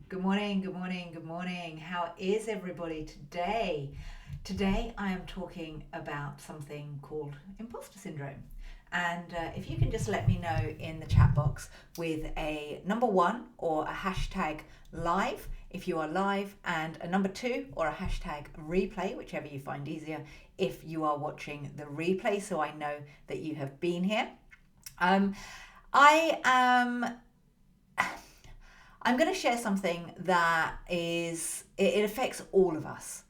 Good morning, good morning, good morning. How is everybody today? Today I am talking about something called imposter syndrome. And if you can just let me know in the chat box with a number 1 or a hashtag live if you are live, and a number 2 or a hashtag replay, whichever you find easier, if you are watching the replay, so I know that you have been here. I'm going to share something that it affects all of us.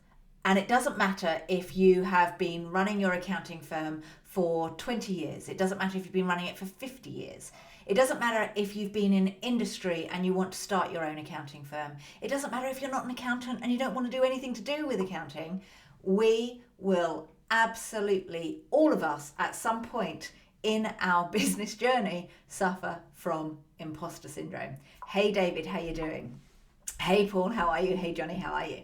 And it doesn't matter if you have been running your accounting firm for 20 years. It doesn't matter if you've been running it for 50 years. It doesn't matter if you've been in industry and you want to start your own accounting firm. It doesn't matter if you're not an accountant and you don't want to do anything to do with accounting. We will absolutely, all of us at some point in our business journey, suffer from imposter syndrome. Hey David, how you doing? Hey Paul, how are you? Hey Johnny, how are you?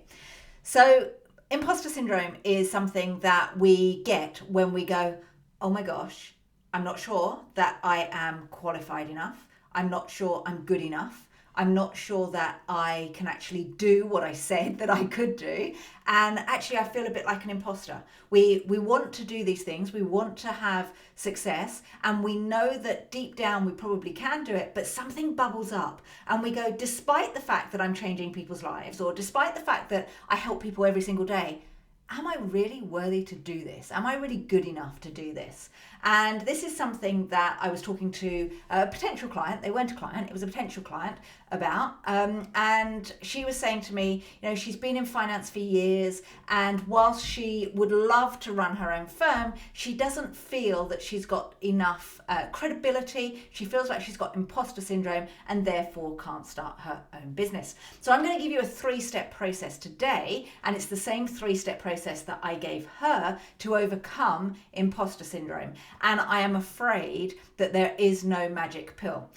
So imposter syndrome is something that we get when we go, oh my gosh, I'm not sure that I am qualified enough. I'm not sure I'm good enough. I'm not sure that I can actually do what I said that I could do. And actually, I feel a bit like an imposter. We want to do these things. We want to have success. And we know that deep down, we probably can do it. But something bubbles up. And we go, despite the fact that I'm changing people's lives, or despite the fact that I help people every single day, am I really worthy to do this? Am I really good enough to do this? And this is something that I was talking to a potential client. They weren't a client, it was a potential client about. And she was saying to me, she's been in finance for years. And whilst she would love to run her own firm, she doesn't feel that she's got enough credibility. She feels like she's got imposter syndrome and therefore can't start her own business. So I'm going to give you a 3-step process today. And it's the same 3-step process that I gave her to overcome imposter syndrome. And I am afraid that there is no magic pill.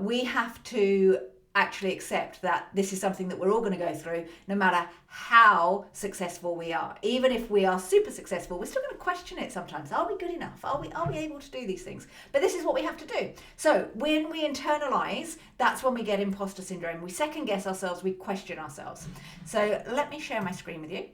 We have to actually accept that this is something that we're all going to go through, no matter how successful we are. Even if we are super successful, we're still going to question it sometimes. Are we good enough? Are we able to do these things? But this is what we have to do. So when we internalize, that's when we get imposter syndrome. We second guess ourselves, we question ourselves. So let me share my screen with you.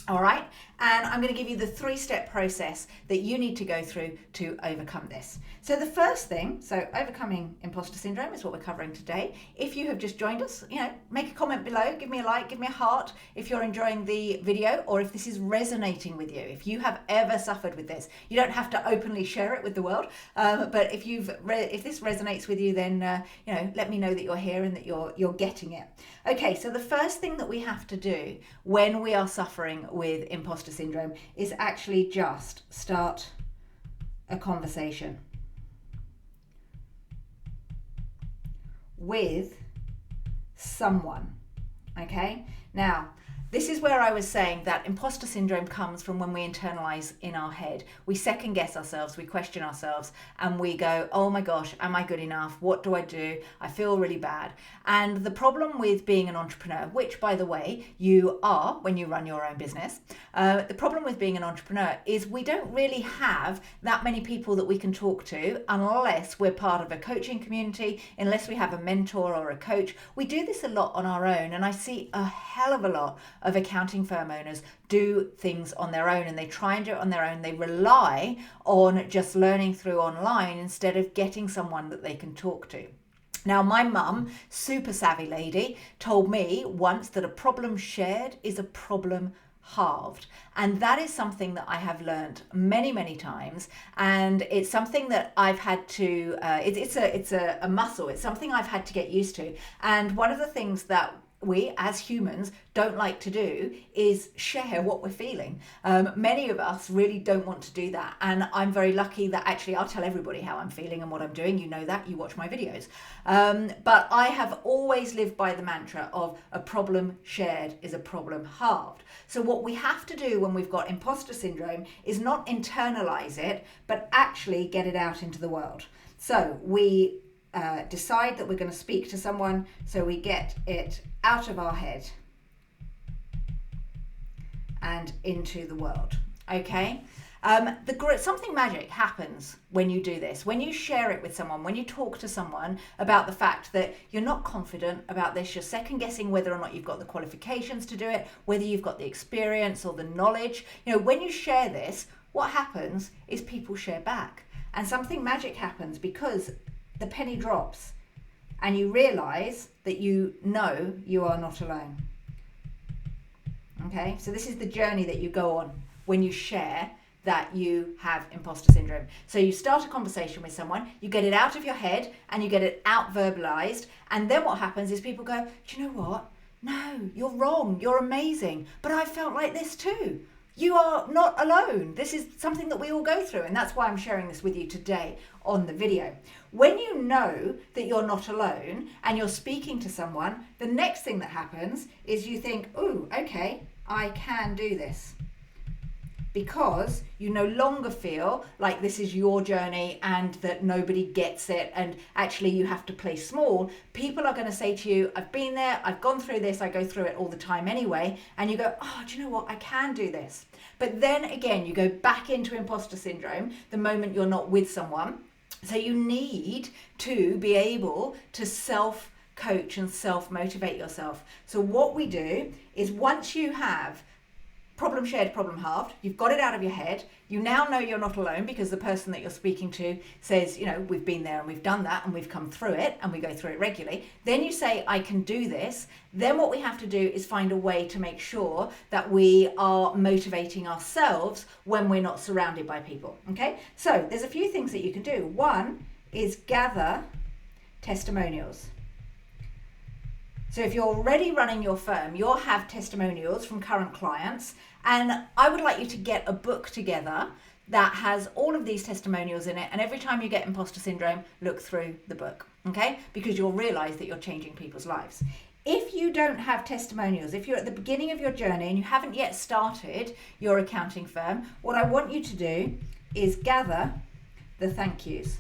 All right, and I'm going to give you the 3-step process that you need to go through to overcome this. So the first thing, overcoming imposter syndrome is what we're covering today. If you have just joined us, make a comment below, give me a like, give me a heart if you're enjoying the video, or if this is resonating with you. If you have ever suffered with this, you don't have to openly share it with the world, but if this resonates with you, then let me know that you're here and that you're getting it. Okay, so the first thing that we have to do when we are suffering with imposter syndrome is actually just start a conversation with someone. Okay, now this is where I was saying that imposter syndrome comes from when we internalize in our head. We second guess ourselves, we question ourselves, and we go, oh my gosh, am I good enough? What do I do? I feel really bad. And the problem with being an entrepreneur, which by the way, you are when you run your own business, the problem with being an entrepreneur is we don't really have that many people that we can talk to unless we're part of a coaching community, unless we have a mentor or a coach. We do this a lot on our own, and I see a hell of a lot of accounting firm owners do things on their own, and they try and do it on their own. They rely on just learning through online instead of getting someone that they can talk to. Now, my mum, super savvy lady, told me once that a problem shared is a problem halved. And that is something that I have learned many, many times. And it's something that I've had to, it's a muscle. It's something I've had to get used to. And one of the things that we as humans don't like to do is share what we're feeling. Many of us really don't want to do that, and I'm very lucky that actually I'll tell everybody how I'm feeling and what I'm doing. You know that, you watch my videos. But I have always lived by the mantra of a problem shared is a problem halved. So what we have to do when we've got imposter syndrome is not internalize it, but actually get it out into the world. So we decide that we're going to speak to someone, so we get it out of our head and into the world. Okay, Something magic happens when you do this, when you share it with someone, when you talk to someone about the fact that you're not confident about this, you're second guessing whether or not you've got the qualifications to do it, whether you've got the experience or the knowledge. When you share this, what happens is people share back, and something magic happens because the penny drops and you realize that you know you are not alone. Okay, so this is the journey that you go on when you share that you have imposter syndrome. So you start a conversation with someone, you get it out of your head and you get it out verbalized. And then what happens is people go, do you know what? No, you're wrong. You're amazing. But I felt like this too. You are not alone. This is something that we all go through. And that's why I'm sharing this with you today on the video. When you know that you're not alone and you're speaking to someone, the next thing that happens is you think, oh, okay, I can do this. Because you no longer feel like this is your journey and that nobody gets it and actually you have to play small. People are going to say to you, I've been there, I've gone through this, I go through it all the time anyway. And you go, oh, do you know what? I can do this. But then again, you go back into imposter syndrome the moment you're not with someone. So you need to be able to self-coach and self-motivate yourself. So what we do is once you have problem shared, problem halved, you've got it out of your head, you now know you're not alone because the person that you're speaking to says, we've been there and we've done that and we've come through it and we go through it regularly. Then you say, I can do this. Then what we have to do is find a way to make sure that we are motivating ourselves when we're not surrounded by people. Okay, so there's a few things that you can do. One is gather testimonials. So if you're already running your firm, you'll have testimonials from current clients. And I would like you to get a book together that has all of these testimonials in it. And every time you get imposter syndrome, look through the book, okay? Because you'll realize that you're changing people's lives. If you don't have testimonials, if you're at the beginning of your journey and you haven't yet started your accounting firm, what I want you to do is gather the thank yous.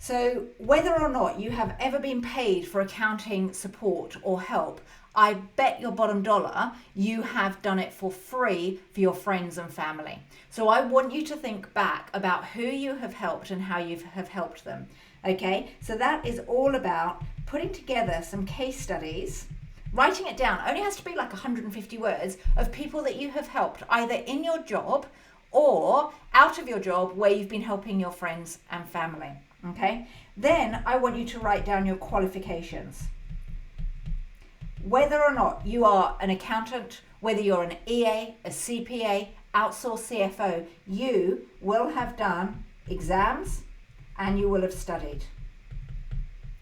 So whether or not you have ever been paid for accounting support or help, I bet your bottom dollar you have done it for free for your friends and family. So I want you to think back about who you have helped and how you have helped them. Okay, so that is all about putting together some case studies, writing it down. It only has to be like 150 words of people that you have helped either in your job or out of your job where you've been helping your friends and family. Okay, then I want you to write down your qualifications. Whether or not you are an accountant, whether you're an EA, a CPA, outsourced CFO, you will have done exams and you will have studied.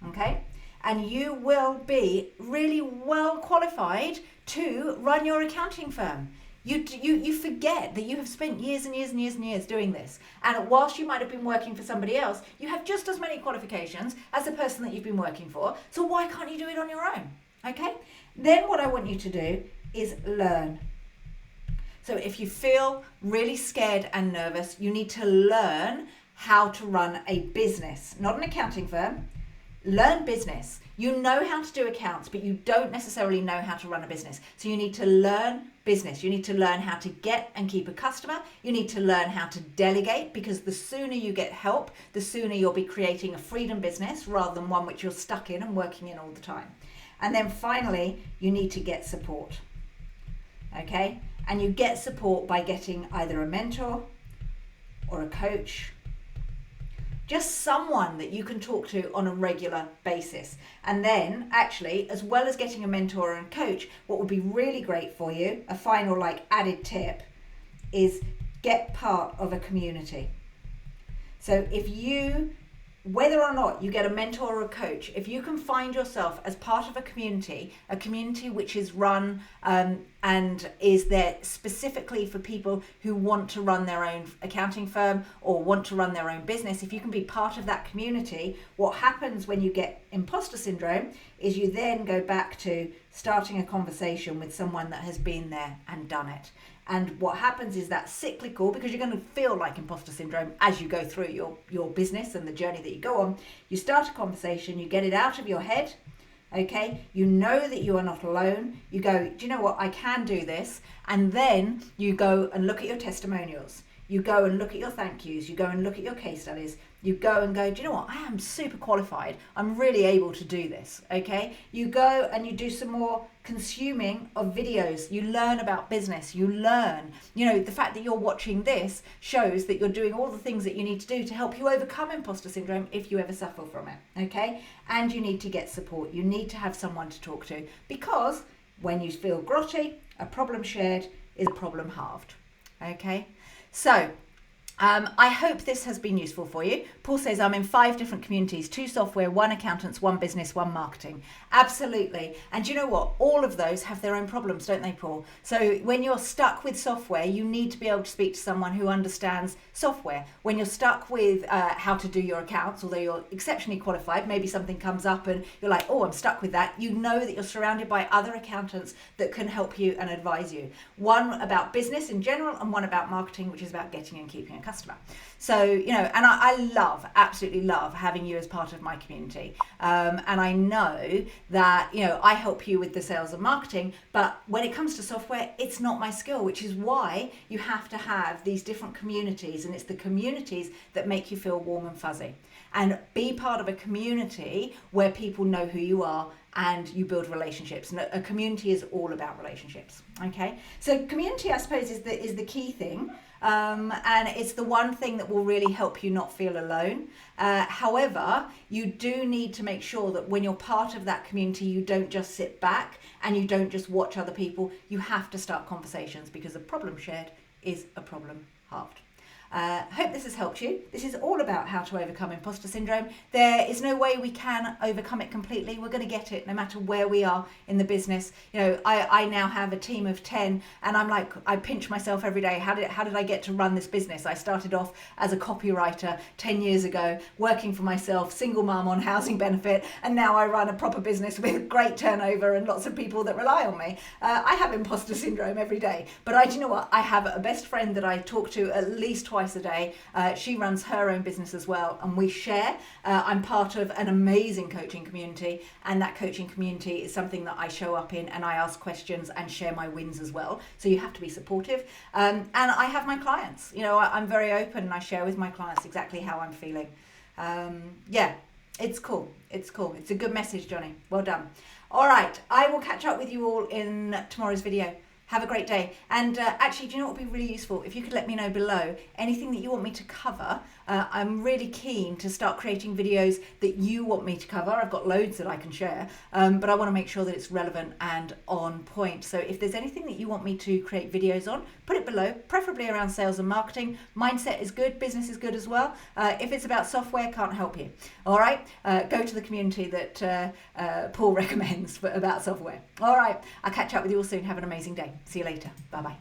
Okay, and you will be really well qualified to run your accounting firm. You forget that you have spent years and years and years and years doing this. And whilst you might have been working for somebody else, you have just as many qualifications as the person that you've been working for. So why can't you do it on your own? Okay? Then what I want you to do is learn. So if you feel really scared and nervous, you need to learn how to run a business, not an accounting firm. Learn business. You know how to do accounts, but you don't necessarily know how to run a business. So you need to learn business. You need to learn how to get and keep a customer. You need to learn how to delegate, because the sooner you get help, the sooner you'll be creating a freedom business rather than one which you're stuck in and working in all the time. And then finally, you need to get support. Okay? And you get support by getting either a mentor or a coach, just someone that you can talk to on a regular basis. And then actually, as well as getting a mentor and coach, what would be really great for you, a final added tip, is get part of a community. So if you, whether or not you get a mentor or a coach, if you can find yourself as part of a community which is run and is there specifically for people who want to run their own accounting firm or want to run their own business, if you can be part of that community, what happens when you get imposter syndrome is you then go back to starting a conversation with someone that has been there and done it. And what happens is that cyclical, because you're going to feel like imposter syndrome as you go through your business and the journey that you go on. You start a conversation, you get it out of your head, Okay, you know that you are not alone. You go, do you know what? I can do this. And then you go and look at your testimonials. You go and look at your thank yous. You go and look at your case studies. You go and go, do you know what? I am super qualified. I'm really able to do this. Okay, you go and you do some more consuming of videos. You learn about business. You learn, the fact that you're watching this shows that you're doing all the things that you need to do to help you overcome imposter syndrome if you ever suffer from it. Okay, and you need to get support. You need to have someone to talk to, because when you feel grotty, a problem shared is a problem halved. Okay, so I hope this has been useful for you. Paul says, I'm in 5 different communities, 2 software, 1 accountants, 1 business, 1 marketing. Absolutely. And you know what? All of those have their own problems, don't they, Paul? So when you're stuck with software, you need to be able to speak to someone who understands software. When you're stuck with how to do your accounts, although you're exceptionally qualified, maybe something comes up and you're like, oh, I'm stuck with that. You know that you're surrounded by other accountants that can help you and advise you. 1 about business in general and 1 about marketing, which is about getting and keeping a customer. So, and I absolutely love having you as part of my community. And I know that, I help you with the sales and marketing, but when it comes to software, it's not my skill, which is why you have to have these different communities. And it's the communities that make you feel warm and fuzzy. And be part of a community where people know who you are and you build relationships. And a community is all about relationships. Okay, so community, I suppose, is the key thing. And it's the one thing that will really help you not feel alone. However, you do need to make sure that when you're part of that community, you don't just sit back and you don't just watch other people. You have to start conversations, because a problem shared is a problem halved. Hope this has helped you. This is all about how to overcome imposter syndrome. There is no way we can overcome it completely. We're going to get it no matter where we are in the business. I now have a team of 10, and I'm like, I pinch myself every day. How did I get to run this business? I started off as a copywriter 10 years ago, working for myself, single mum on housing benefit, and now I run a proper business with great turnover and lots of people that rely on me. I have imposter syndrome every day, but do you know what? I have a best friend that I talk to at least twice a day. She runs her own business as well, and we share. I'm part of an amazing coaching community, and that coaching community is something that I show up in, and I ask questions and share my wins as well. So you have to be supportive. And I have my clients. I'm very open, and I share with my clients exactly how I'm feeling. It's cool. It's a good message, Johnny. Well done. All right, I will catch up with you all in tomorrow's video. Have a great day. And actually, do you know what would be really useful? If you could let me know below anything that you want me to cover. I'm really keen to start creating videos that you want me to cover. I've got loads that I can share, but I want to make sure that it's relevant and on point. So if there's anything that you want me to create videos on, put it below, preferably around sales and marketing. Mindset is good, business is good as well. If it's about software, can't help you. All right, go to the community that Paul recommends about software. All right, I'll catch up with you all soon. Have an amazing day. See you later. Bye-bye.